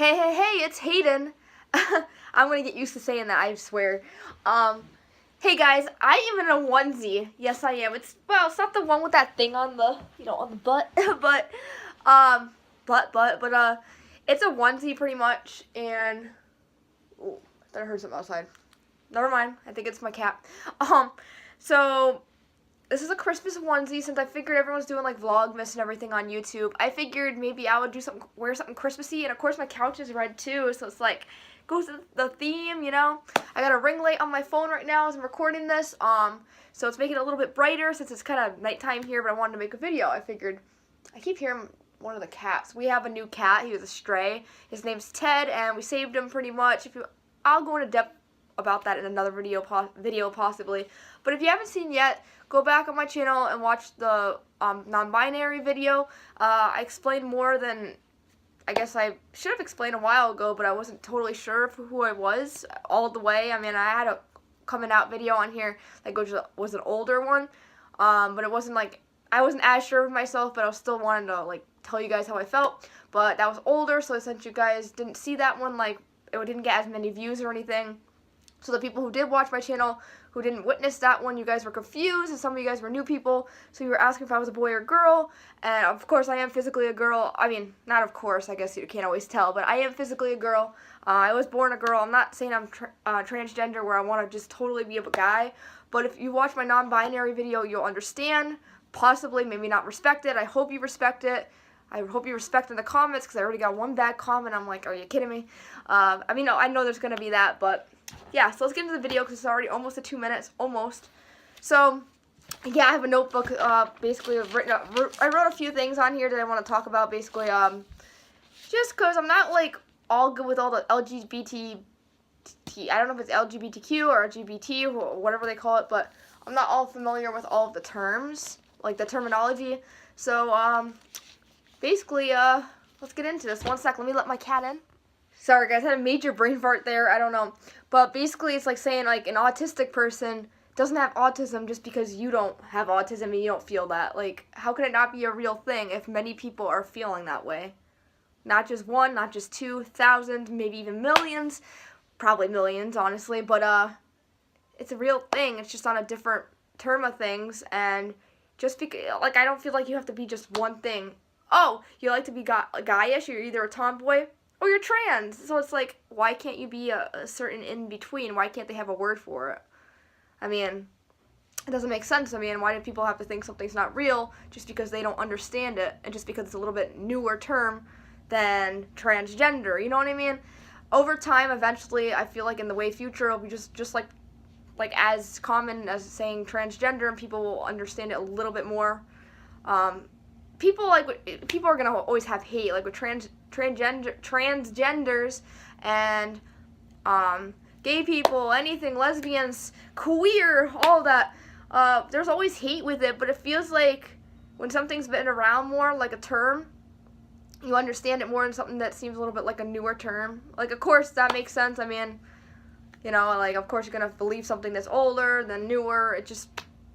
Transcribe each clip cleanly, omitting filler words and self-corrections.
Hey, it's Hayden. I'm gonna get used to saying that, I swear. Hey guys, I am in a onesie. Yes, I am. It's not the one with that thing on the, on the butt, but, it's a onesie pretty much, and, ooh, I thought I heard something outside. Never mind, I think it's my cat. So, this is a Christmas onesie. Since I figured everyone's doing like Vlogmas and everything on YouTube, I figured maybe I would wear something Christmassy, and of course my couch is red too, so it's like, goes to the theme, I got a ring light on my phone right now as I'm recording this, so it's making it a little bit brighter since it's kind of nighttime here, but I wanted to make a video. I figured, I keep hearing one of the cats. We have a new cat. He was a stray. His name's Ted, and we saved him pretty much. I'll go into depth about that in another video possibly, but if you haven't seen yet, go back on my channel and watch the non-binary video. I explained more than I guess I should have explained a while ago, but I wasn't totally sure of who I was all the way. I mean, I had a coming out video on here that was an older one, but it wasn't like, I wasn't as sure of myself, but I was still wanting to like tell you guys how I felt. But that was older, so since you guys didn't see that one, like it didn't get as many views or anything. So the people who did watch my channel, who didn't witness that one, you guys were confused, and some of you guys were new people, so you were asking if I was a boy or girl, and of course I am physically a girl. I mean, not of course, I guess you can't always tell, but I am physically a girl. I was born a girl. I'm not saying I'm transgender where I want to just totally be a guy, but if you watch my non-binary video, you'll understand, possibly, maybe not respect it. I hope you respect it. I hope you respect in the comments, because I already got one bad comment. I'm like, are you kidding me? I mean, no, I know there's going to be that, but yeah, so let's get into the video because it's already almost at 2 minutes, almost. So, yeah, I have a notebook, basically, I wrote a few things on here that I want to talk about, basically, just because I'm not, like, all good with all the LGBT, I don't know if it's LGBTQ or LGBT, or whatever they call it, but I'm not all familiar with all of the terms, like the terminology. So, basically, let's get into this. One sec, let me let my cat in. Sorry guys, I had a major brain fart there, I don't know. But basically it's like saying like an autistic person doesn't have autism just because you don't have autism and you don't feel that. Like, how can it not be a real thing if many people are feeling that way? Not just one, not just 2,000, maybe even millions. Probably millions, honestly, but it's a real thing. It's just on a different term of things, and just because, like, I don't feel like you have to be just one thing. Oh, you like to be guyish, you're either a tomboy or you're trans. So it's like, why can't you be a certain in between? Why can't they have a word for it? I mean, it doesn't make sense. I mean, why do people have to think something's not real just because they don't understand it, and just because it's a little bit newer term than transgender? You know what I mean? Over time, eventually, I feel like in the way future, it'll be just like as common as saying transgender, and people will understand it a little bit more. People are gonna always have hate, like with transgenders and gay people, anything, lesbians, queer, all that. There's always hate with it, but it feels like when something's been around more, like a term, you understand it more than something that seems a little bit like a newer term. Like, of course, that makes sense. I mean, like, of course you're gonna believe something that's older than newer. It's just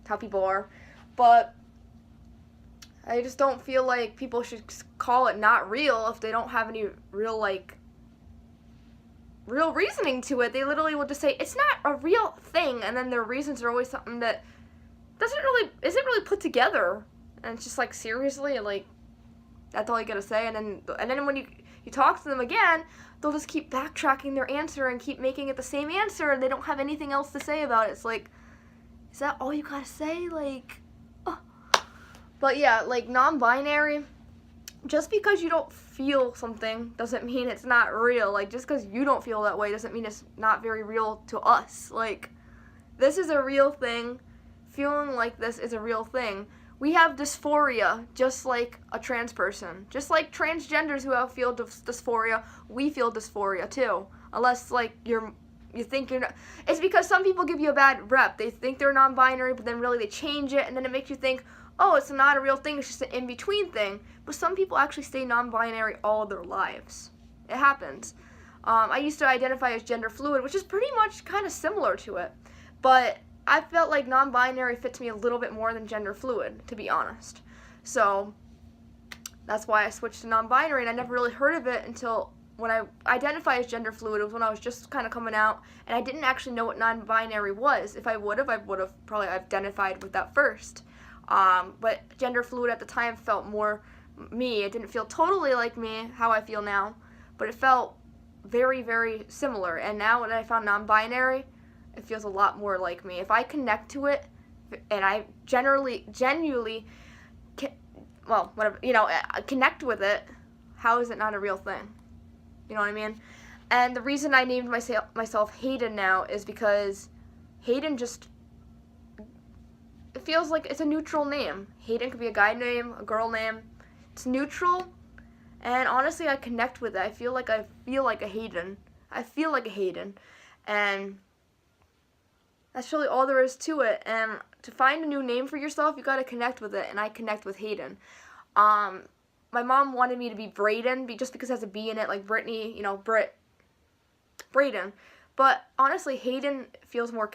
how people are. But I just don't feel like people should call it not real if they don't have any real reasoning to it. They literally will just say, it's not a real thing, and then their reasons are always something that isn't really put together. And it's just like, seriously, like, that's all you gotta say. And then when you talk to them again, they'll just keep backtracking their answer and keep making it the same answer, and they don't have anything else to say about it. It's like, is that all you gotta say? Like, but yeah, like non-binary, just because you don't feel something doesn't mean it's not real. Like, just because you don't feel that way doesn't mean it's not very real to us. Like, this is a real thing. Feeling like this is a real thing. We have dysphoria just like a trans person. Just like transgenders who feel dysphoria, we feel dysphoria too. Unless, like, you think you're not. It's because some people give you a bad rep. They think they're non-binary, but then really they change it, and then it makes you think, oh, it's not a real thing, it's just an in-between thing. But some people actually stay non-binary all their lives. It happens. I used to identify as gender fluid, which is pretty much kind of similar to it. But I felt like non-binary fits me a little bit more than gender fluid, to be honest. So that's why I switched to non-binary, and I never really heard of it until when I identify as gender fluid, it was when I was just kind of coming out, and I didn't actually know what non-binary was. If I would have probably identified with that first. But gender fluid at the time felt more me. It didn't feel totally like me, how I feel now, but it felt very, very similar. And now when I found non-binary, it feels a lot more like me. If I connect to it, and I genuinely, well, whatever, connect with it, how is it not a real thing? You know what I mean? And the reason I named myself Hayden now is because Hayden just, it feels like it's a neutral name. Hayden could be a guy name, a girl name. It's neutral, and honestly, I connect with it. I feel like a Hayden. I feel like a Hayden, and that's really all there is to it. And to find a new name for yourself, you gotta connect with it, and I connect with Hayden. My mom wanted me to be Braden, just because it has a B in it, like Brittany, Braden. But honestly, Hayden feels more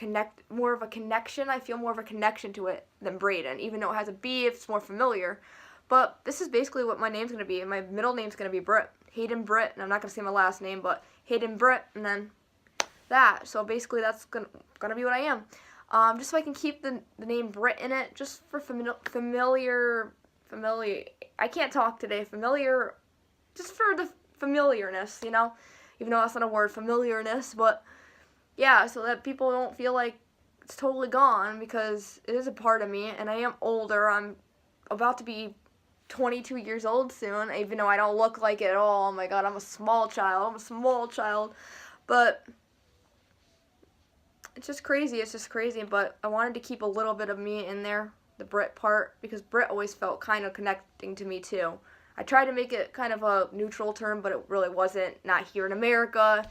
of a connection. I feel more of a connection to it than Braden, even though it has a B, it's more familiar. But this is basically what my name's going to be. My middle name's going to be Britt. Hayden Britt, and I'm not going to say my last name, but Hayden Britt, and then that. So basically that's going to be what I am. Just so I can keep the name Britt in it, just for familiar, I can't talk today, familiar, just for the familiarness, even though that's not a word, familiarness, but yeah, so that people don't feel like it's totally gone, because it is a part of me, and I am older. I'm about to be 22 years old soon, even though I don't look like it at all. Oh my god, I'm a small child, but it's just crazy, but I wanted to keep a little bit of me in there, the Brit part, because Brit always felt kind of connecting to me too. I tried to make it kind of a neutral term, but it really wasn't, not here in America.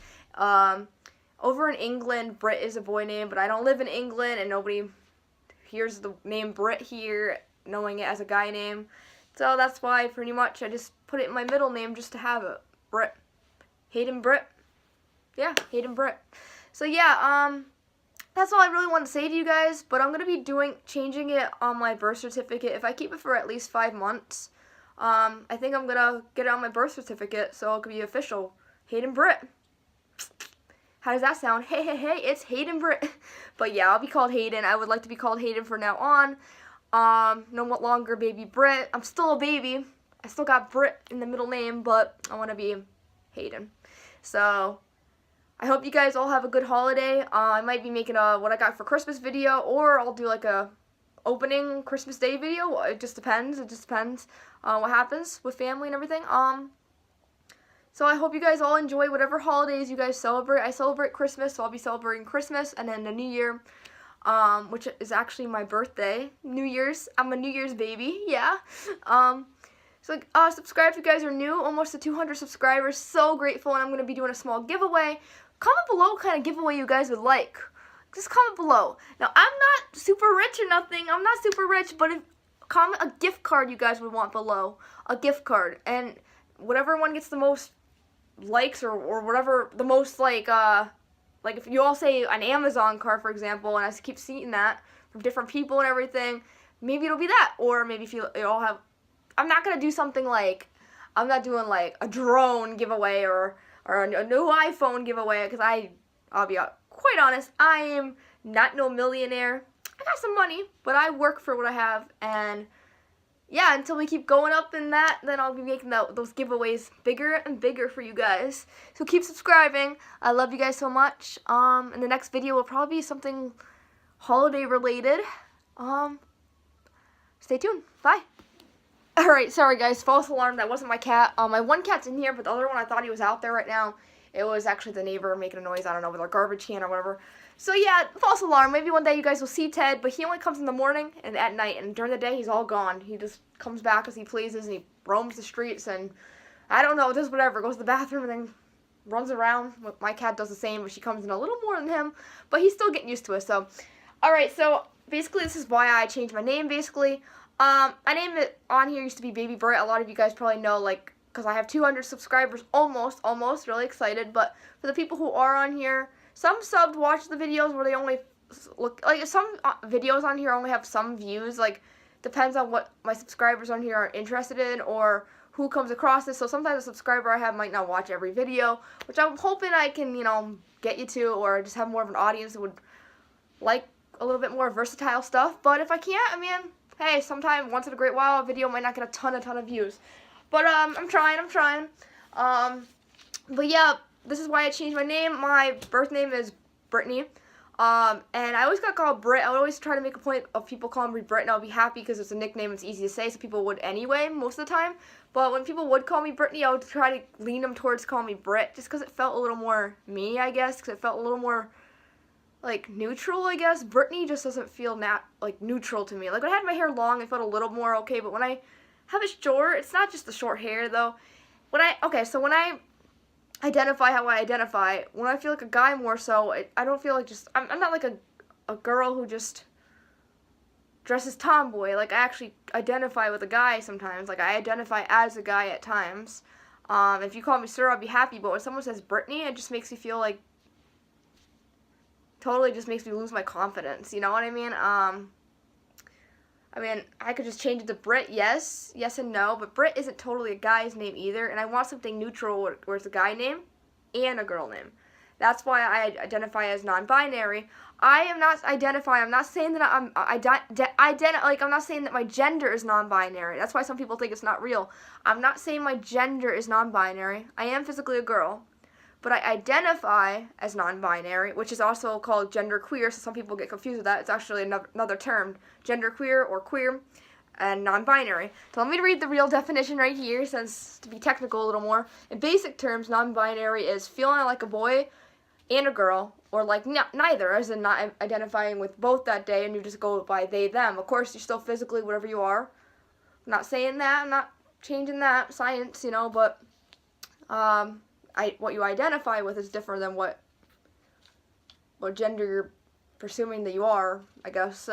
Over in England, Brit is a boy name, but I don't live in England, and nobody hears the name Brit here, knowing it as a guy name. So that's why, pretty much, I just put it in my middle name just to have it. Britt. Hayden Britt. Yeah, Hayden Britt. So yeah, that's all I really want to say to you guys, but I'm going to be changing it on my birth certificate. If I keep it for at least 5 months, I think I'm going to get it on my birth certificate so it could be official. Hayden Britt. How does that sound? Hey, it's Hayden Britt. But yeah, I'll be called Hayden. I would like to be called Hayden from now on. No longer baby Britt. I'm still a baby. I still got Britt in the middle name, but I want to be Hayden. So I hope you guys all have a good holiday. I might be making a what I got for Christmas video, or I'll do like a opening Christmas Day video. It just depends. What happens with family and everything. So I hope you guys all enjoy whatever holidays you guys celebrate. I celebrate Christmas, so I'll be celebrating Christmas, and then the New Year, which is actually my birthday. New Year's. I'm a New Year's baby. Yeah. So subscribe if you guys are new. Almost to 200 subscribers. So grateful, and I'm going to be doing a small giveaway. Comment below what kind of giveaway you guys would like. Just comment below. Now, I'm not super rich or nothing. I'm not super rich, but comment a gift card you guys would want below. A gift card. And whatever one gets the most likes, or whatever the most, like if you all say an Amazon card, for example, and I keep seeing that from different people and everything, maybe it'll be that. Or maybe if you all have, I'm not going to do something like, I'm not doing like a drone giveaway or a new iPhone giveaway, because I'll be quite honest, I am not no millionaire. I got some money, but I work for what I have, and yeah, until we keep going up in that, then I'll be making those giveaways bigger and bigger for you guys. So keep subscribing. I love you guys so much. And the next video will probably be something holiday related. Stay tuned. Bye. Alright, sorry guys, false alarm, that wasn't my cat. My one cat's in here, but the other one, I thought he was out there right now. It was actually the neighbor making a noise, I don't know, with our garbage can or whatever. So yeah, false alarm. Maybe one day you guys will see Ted, but he only comes in the morning and at night, and during the day he's all gone. He just comes back as he pleases, and he roams the streets, and I don't know, does whatever, goes to the bathroom and then runs around. My cat does the same, but she comes in a little more than him, but he's still getting used to it. So alright, so basically this is why I changed my name, basically. My name on here used to be Baby Britt. A lot of you guys probably know, like, because I have 200 subscribers, almost, really excited. But for the people who are on here, some subbed watch the videos where they only look, like, some videos on here only have some views, like, depends on what my subscribers on here are interested in, or who comes across this. So sometimes a subscriber I have might not watch every video, which I'm hoping I can, get you to, or just have more of an audience that would like a little bit more versatile stuff. But if I can't, I mean, hey, sometime once in a great while, a video might not get a ton of views. But I'm trying. But yeah, this is why I changed my name. My birth name is Brittany. And I always got called Brit. I would always try to make a point of people calling me Brit, and I'll be happy because it's a nickname. It's easy to say, so people would anyway most of the time. But when people would call me Brittany, I would try to lean them towards calling me Brit, just because it felt a little more me, I guess, because it felt a little more like neutral, I guess. Brittany just doesn't feel like neutral to me. Like when I had my hair long, it felt a little more okay, but when I have it short, it's not just the short hair though. When I identify how I identify, when I feel like a guy more so, I don't feel like I'm not like a girl who just dresses tomboy. Like I actually identify with a guy sometimes. Like I identify as a guy at times. If you call me sir, I'll be happy, but when someone says Brittany, it just makes me feel like, totally just makes me lose my confidence, you know what I mean? I could just change it to Brit, yes and no, but Brit isn't totally a guy's name either, and I want something neutral where it's a guy name and a girl name. That's why I identify as non-binary. I'm not saying that I'm not saying that my gender is non-binary. That's why some people think it's not real. I'm not saying my gender is non-binary. I am physically a girl. But I identify as non-binary, which is also called genderqueer, so some people get confused with that. It's actually another term, genderqueer or queer and non-binary. So let me read the real definition right here, since to be technical a little more. In basic terms, non-binary is feeling like a boy and a girl, or like neither, as in not identifying with both that day, and you just go by they, them. Of course, you're still physically whatever you are. I'm not saying that, I'm not changing that, science, but what you identify with is different than what gender you're presuming that you are, I guess.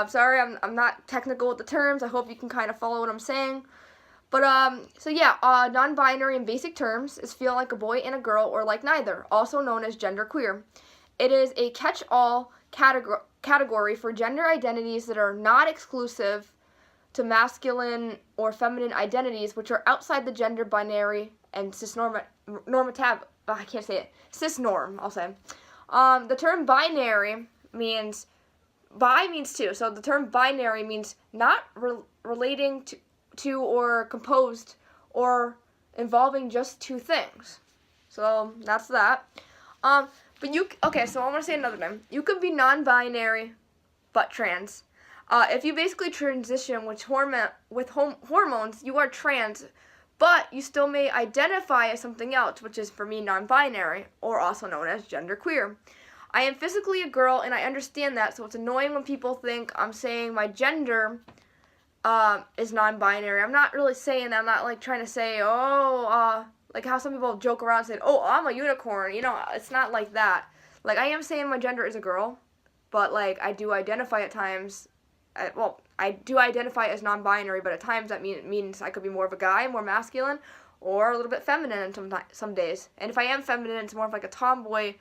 Sorry, I'm not technical with the terms. I hope you can kind of follow what I'm saying. But, so yeah, non-binary in basic terms is feel like a boy and a girl or like neither, also known as genderqueer. It is a catch-all category for gender identities that are not exclusive to masculine or feminine identities, which are outside the gender binary and cisnorm, I'll say. The term binary means, bi means two, so the term binary means not relating to or composed or involving just two things. So that's that. So I want to say another thing. You could be non-binary but trans. If you basically transition with hormones, you are trans, but you still may identify as something else, which is for me non-binary, or also known as genderqueer. I am physically a girl, and I understand that, so it's annoying when people think I'm saying my gender is non-binary. I'm not really saying that. I'm not like trying to say, like how some people joke around and say, oh, I'm a unicorn. It's not like that. Like I am saying my gender is a girl, but like I do identify at times. I do identify as non-binary, but at times that means I could be more of a guy, more masculine, or a little bit feminine some days. And if I am feminine, it's more of like a tomboy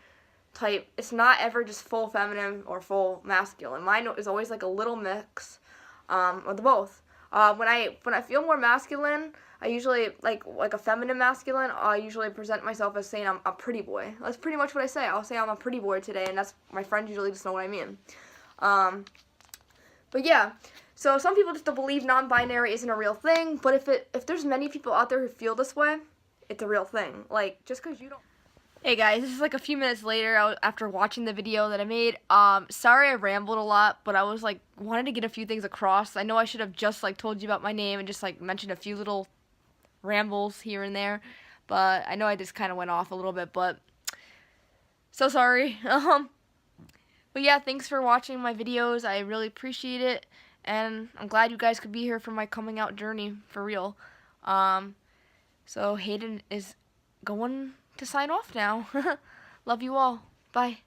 type. It's not ever just full feminine or full masculine. Mine is always like a little mix of both. When I feel more masculine, I usually like a feminine masculine. I usually present myself as saying I'm a pretty boy. That's pretty much what I say. I'll say I'm a pretty boy today, and that's my friends usually just know what I mean. But yeah, so some people just don't believe non-binary isn't a real thing, but if there's many people out there who feel this way, it's a real thing. Like, just because you don't... Hey guys, this is like a few minutes later after watching the video that I made. Sorry I rambled a lot, but I was like, wanted to get a few things across. I know I should have just like told you about my name and just like mentioned a few little rambles here and there, but I know I just kind of went off a little bit, but so sorry. But yeah, thanks for watching my videos. I really appreciate it, and I'm glad you guys could be here for my coming out journey, for real. So Hayden is going to sign off now. Love you all. Bye.